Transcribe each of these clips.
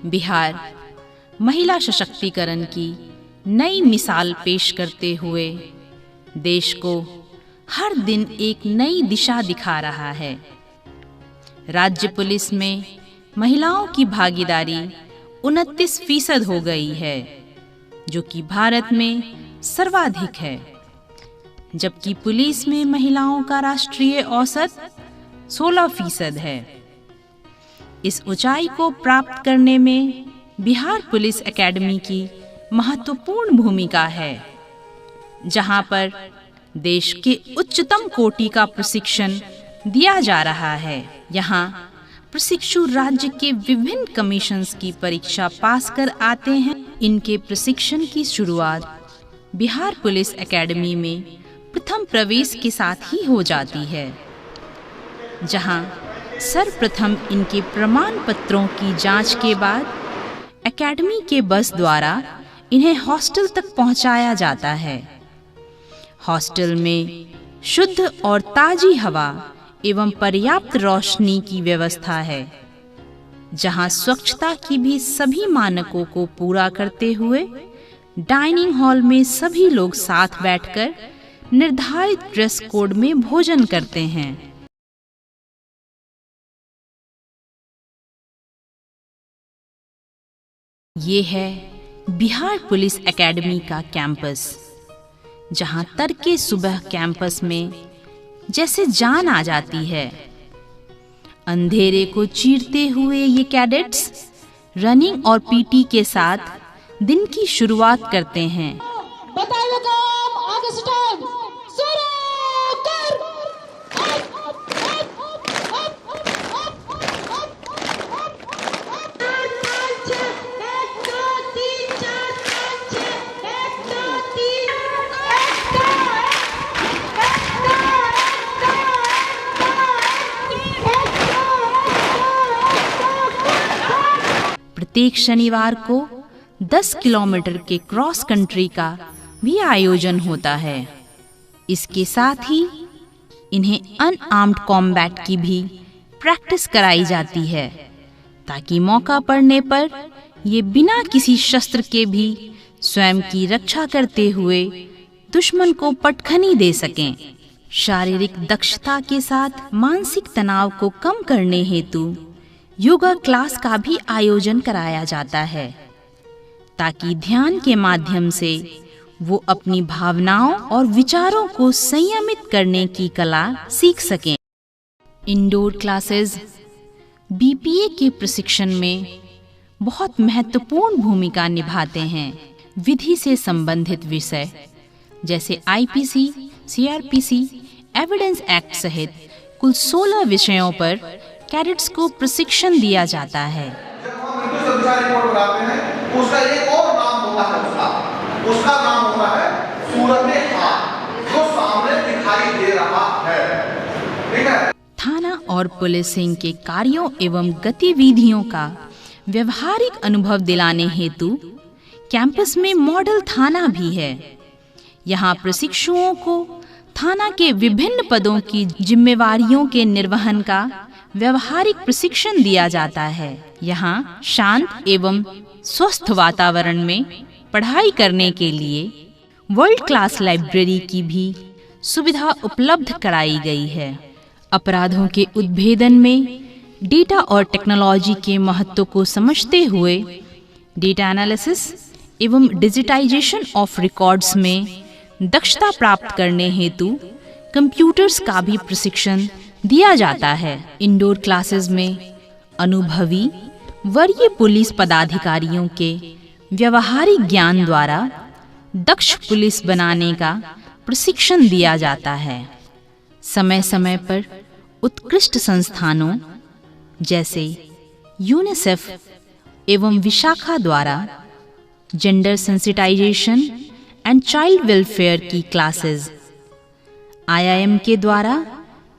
बिहार महिला सशक्तिकरण की नई मिसाल पेश करते हुए देश को हर दिन एक नई दिशा दिखा रहा है। राज्य पुलिस में महिलाओं की भागीदारी 29% हो गई है, जो कि भारत में सर्वाधिक है, जबकि पुलिस में महिलाओं का राष्ट्रीय औसत 16% है। इस ऊंचाई को प्राप्त करने में बिहार पुलिस एकेडमी की महत्वपूर्ण भूमिका है, जहां पर देश के उच्चतम कोटि का प्रशिक्षण दिया जा रहा है। यहाँ प्रशिक्षु राज्य के विभिन्न कमीशंस की परीक्षा पास कर आते हैं। इनके प्रशिक्षण की शुरुआत बिहार पुलिस एकेडमी में प्रथम प्रवेश के साथ ही हो जाती है, जहां सर्वप्रथम इनके प्रमाण पत्रों की जांच के बाद एकेडमी के बस द्वारा इन्हें हॉस्टल तक पहुंचाया जाता है। हॉस्टल में शुद्ध और ताजी हवा एवं पर्याप्त रोशनी की व्यवस्था है, जहां स्वच्छता की भी सभी मानकों को पूरा करते हुए डाइनिंग हॉल में सभी लोग साथ बैठकर निर्धारित ड्रेस कोड में भोजन करते हैं। ये है बिहार पुलिस एकेडमी का कैंपस, जहां तड़के सुबह कैंपस में जैसे जान आ जाती है। अंधेरे को चीरते हुए ये कैडेट्स रनिंग और पीटी के साथ दिन की शुरुआत करते हैं। प्रत्येक शनिवार को 10 किलोमीटर के क्रॉस कंट्री का भी आयोजन होता है। इसके साथ ही इन्हें अनआर्म्ड कॉम्बैट की भी प्रैक्टिस कराई जाती है, ताकि मौका पड़ने पर ये बिना किसी शस्त्र के भी स्वयं की रक्षा करते हुए दुश्मन को पटखनी दे सकें। शारीरिक दक्षता के साथ मानसिक तनाव को कम करने हेतु योगा क्लास का भी आयोजन कराया जाता है, ताकि ध्यान के माध्यम से वो अपनी भावनाओं और विचारों को संयमित करने की कला सीख सकें। इंडोर क्लासेस बीपीए के प्रशिक्षण में बहुत महत्वपूर्ण भूमिका निभाते हैं। विधि से संबंधित विषय जैसे आईपीसी, सीआरपीसी, एविडेंस एक्ट सहित कुल 16 विषयों पर कैडेट्स को प्रशिक्षण दिया जाता है। जब हम रिपोर्ट बनाते हैं, उसका एक और नाम होता है, उसका नाम होता है सूरत-ए-हाल, जो सामने दिखाई दे रहा है। ठीक है? थाना और पुलिसिंग के कार्यों एवं गतिविधियों का व्यवहारिक अनुभव दिलाने हेतु कैंपस में मॉडल थाना भी है। यहाँ प्रशिक्षुओं को थाना के विभिन्न पदों की जिम्मेवारियों के निर्वहन का व्यवहारिक प्रशिक्षण दिया जाता है। यहाँ शांत एवं स्वस्थ वातावरण में पढ़ाई करने के लिए वर्ल्ड क्लास लाइब्रेरी की भी सुविधा उपलब्ध कराई गई है। अपराधों के उद्भेदन में डेटा और टेक्नोलॉजी के महत्व को समझते हुए डेटा एनालिसिस एवं डिजिटाइजेशन ऑफ रिकॉर्ड्स में दक्षता प्राप्त करने हेतु कंप्यूटर्स का भी प्रशिक्षण दिया जाता है। इंडोर क्लासेस में अनुभवी वरीय पुलिस पदाधिकारियों के व्यवहारिक ज्ञान द्वारा दक्ष पुलिस बनाने का प्रशिक्षण दिया जाता है। समय समय पर उत्कृष्ट संस्थानों जैसे यूनिसेफ एवं विशाखा द्वारा gender sensitization and child welfare की क्लासेस, आईआईएम के द्वारा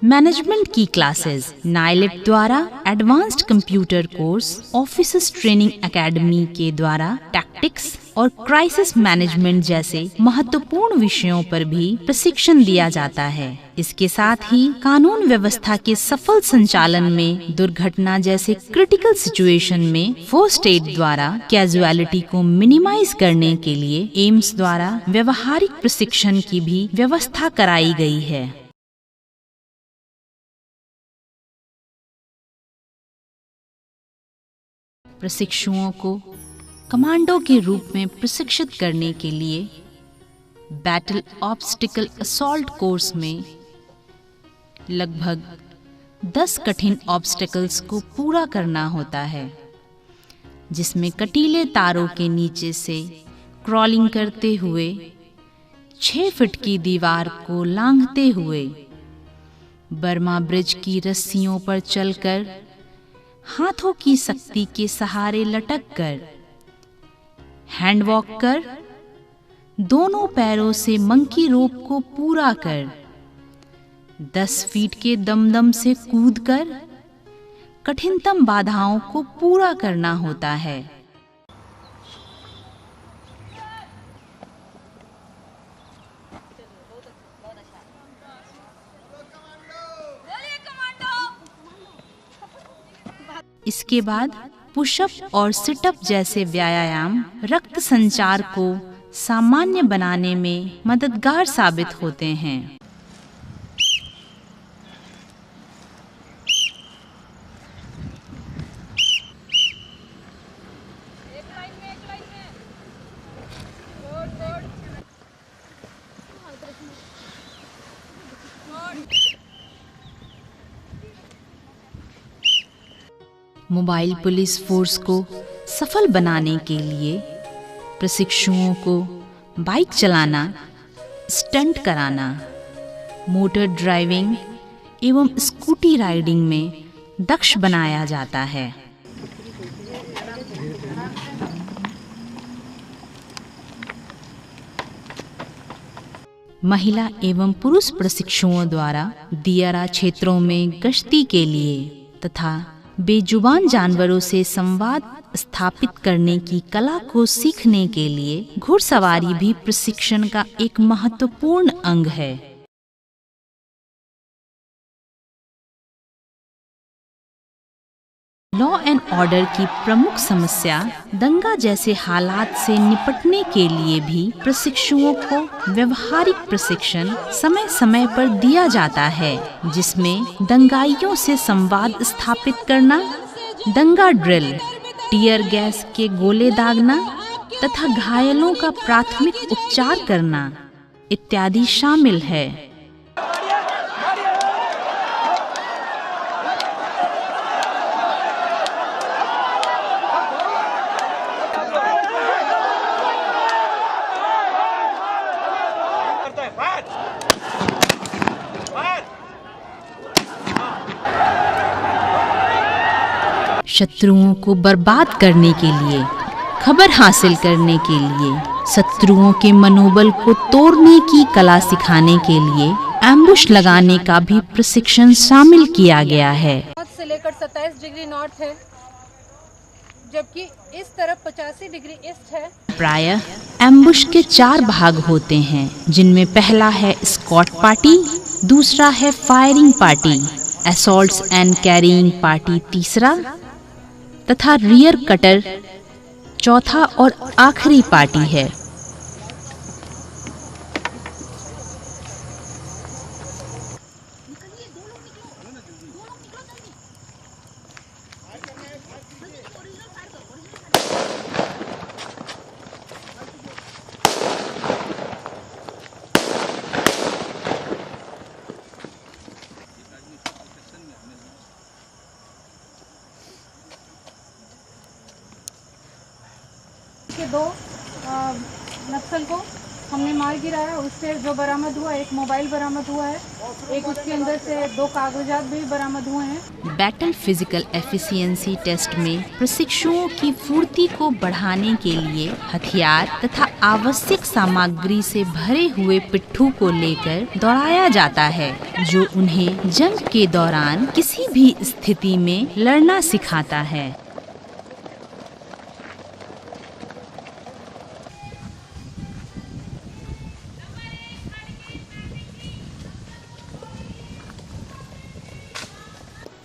मैनेजमेंट की क्लासेस, नाइलेट द्वारा advanced computer course, officers training academy के द्वारा टैक्टिक्स और क्राइसिस मैनेजमेंट जैसे महत्वपूर्ण विषयों पर भी प्रशिक्षण दिया जाता है। इसके साथ ही कानून व्यवस्था के सफल संचालन में दुर्घटना जैसे क्रिटिकल सिचुएशन में फर्स्ट एड द्वारा कैजुअलिटी को मिनिमाइज करने के लिए एम्स द्वारा व्यवहारिक प्रशिक्षण की भी व्यवस्था कराई गई है। प्रशिक्षुओं को कमांडो के रूप में प्रशिक्षित करने के लिए बैटल ऑब्स्टिकल असॉल्ट कोर्स में लगभग 10 कठिन ऑब्स्टिकल्स को पूरा करना होता है, जिसमें कटीले तारों के नीचे से क्रॉलिंग करते हुए 6 फीट की दीवार को लांघते हुए, बर्मा ब्रिज की रस्सियों पर चलकर, हाथों की शक्ति के सहारे लटक कर, हैंड वॉक कर, दोनों पैरों से मंकी रोप को पूरा कर, 10 फीट के दमदम से कूदकर कठिनतम बाधाओं को पूरा करना होता है। इसके बाद पुशअप और सिटअप जैसे व्यायाम रक्त संचार को सामान्य बनाने में मददगार साबित होते हैं। मोबाइल पुलिस फोर्स को सफल बनाने के लिए प्रशिक्षुओं को बाइक चलाना, स्टंट कराना, मोटर ड्राइविंग एवं स्कूटी राइडिंग में दक्ष बनाया जाता है। महिला एवं पुरुष प्रशिक्षुओं द्वारा दियारा क्षेत्रों में गश्ती के लिए तथा बेजुबान जानवरों से संवाद स्थापित करने की कला को सीखने के लिए घुड़सवारी भी प्रशिक्षण का एक महत्वपूर्ण अंग है। लॉ एंड ऑर्डर की प्रमुख समस्या दंगा जैसे हालात से निपटने के लिए भी प्रशिक्षुओं को व्यवहारिक प्रशिक्षण समय समय पर दिया जाता है, जिसमें दंगाइयों से संवाद स्थापित करना, दंगा ड्रिल, टीयर गैस के गोले दागना तथा घायलों का प्राथमिक उपचार करना इत्यादि शामिल है। शत्रुओं को बर्बाद करने के लिए, खबर हासिल करने के लिए, शत्रुओं के मनोबल को तोड़ने की कला सिखाने के लिए एम्बुश लगाने का भी प्रशिक्षण शामिल किया गया है। से लेकर 27 डिग्री नॉर्थ है, जबकि इस तरफ 85 डिग्री ईस्ट है। प्रायः एम्बुश के 4 भाग होते हैं, जिनमें पहला है स्कॉट पार्टी, दूसरा है firing party, assaults and carrying party तीसरा तथा रियर कटर चौथा और आखिरी पार्टी है। के 2 नक्सल को हमने मार गिराया। उससे जो बरामद हुआ, एक मोबाइल बरामद हुआ है, एक उसके अंदर से 2 कागजात भी बरामद हुए हैं। बैटल फिजिकल एफिशिएंसी टेस्ट में प्रशिक्षुओं की फुर्ती को बढ़ाने के लिए हथियार तथा आवश्यक सामग्री से भरे हुए पिट्ठू को लेकर दौड़ाया जाता है, जो उन्हें जंग के दौरान किसी भी स्थिति में लड़ना सिखाता है।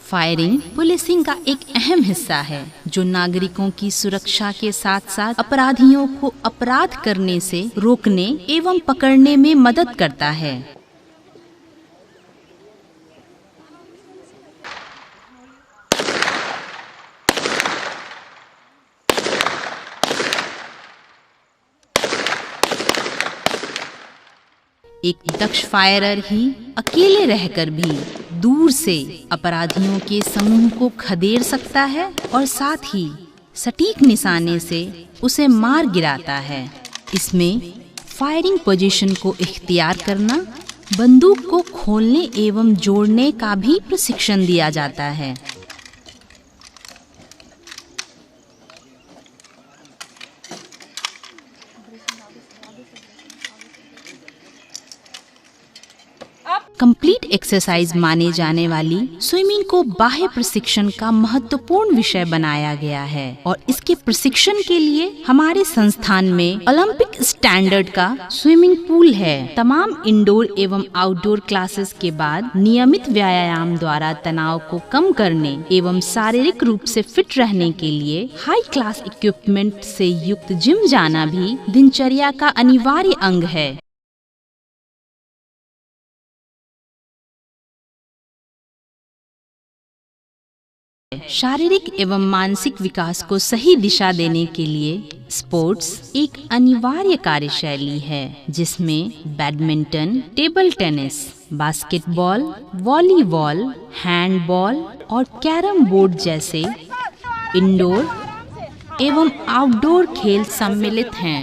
फायरिंग पुलिसिंग का एक अहम हिस्सा है जो नागरिकों की सुरक्षा के साथ साथ अपराधियों को अपराध करने से रोकने एवं पकड़ने में मदद करता है। एक दक्ष फायरर ही अकेले रहकर भी दूर से अपराधियों के समूह को खदेड़ सकता है और साथ ही सटीक निशाने से उसे मार गिराता है। इसमें फायरिंग पोजीशन को इख्तियार करना, बंदूक को खोलने एवं जोड़ने का भी प्रशिक्षण दिया जाता है। कंप्लीट एक्सरसाइज माने जाने वाली स्विमिंग को बाह्य प्रशिक्षण का महत्वपूर्ण विषय बनाया गया है और इसके प्रशिक्षण के लिए हमारे संस्थान में ओलंपिक स्टैंडर्ड का स्विमिंग पूल है। तमाम इंडोर एवं आउटडोर क्लासेस के बाद नियमित व्यायाम द्वारा तनाव को कम करने एवं शारीरिक रूप से फिट रहने के लिए हाई क्लास इक्विपमेंट से युक्त जिम जाना भी दिनचर्या का अनिवार्य अंग है। शारीरिक एवं मानसिक विकास को सही दिशा देने के लिए स्पोर्ट्स एक अनिवार्य कार्यशैली है जिसमें badminton, table tennis, basketball, volleyball, handball और कैरम बोर्ड जैसे इंडोर एवं आउटडोर खेल सम्मिलित हैं।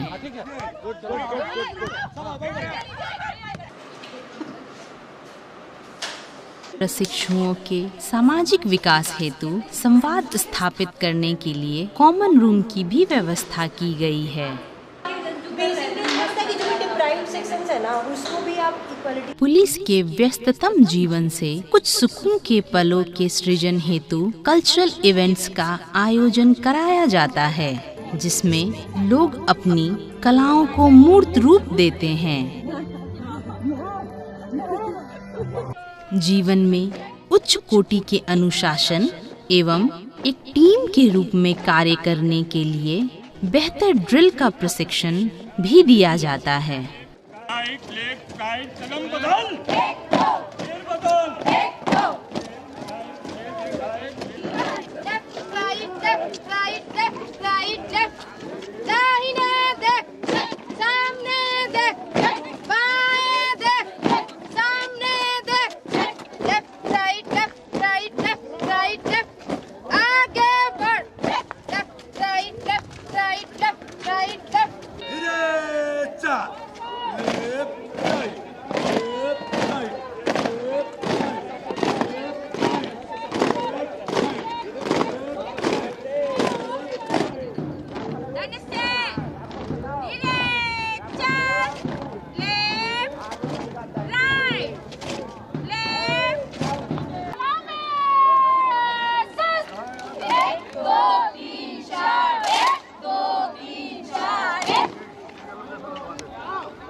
प्रशिक्षुओं के सामाजिक विकास हेतु संवाद स्थापित करने के लिए कॉमन रूम की भी व्यवस्था की गई है। पुलिस के व्यस्ततम जीवन से कुछ सुकून के पलों के सृजन हेतु कल्चरल इवेंट्स का आयोजन कराया जाता है जिसमें लोग अपनी कलाओं को मूर्त रूप देते हैं। जीवन में उच्च कोटि के अनुशासन एवं एक टीम के रूप में कार्य करने के लिए बेहतर ड्रिल का प्रशिक्षण भी दिया जाता है। राइट, लेफ्ट, राइट, कदम बदल,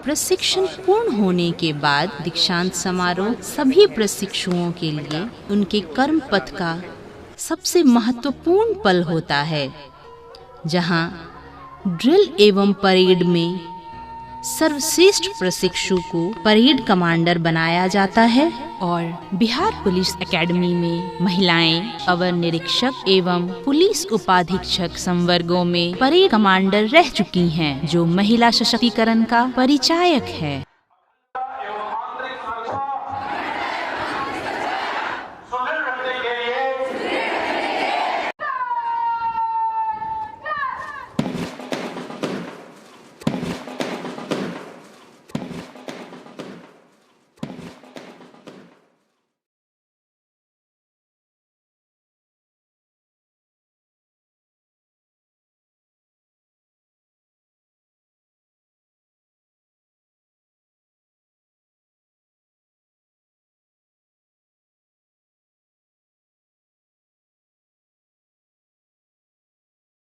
प्रशिक्षण पूर्ण होने के बाद दीक्षांत समारोह सभी प्रशिक्षुओं के लिए उनके कर्म पथ का सबसे महत्वपूर्ण पल होता है, जहां ड्रिल एवं परेड में सर्वश्रेष्ठ प्रशिक्षु को परेड कमांडर बनाया जाता है और बिहार पुलिस एकेडमी में महिलाएं अवर निरीक्षक एवं पुलिस उपाधीक्षक संवर्गों में परेड कमांडर रह चुकी हैं, जो महिला सशक्तिकरण का परिचायक है।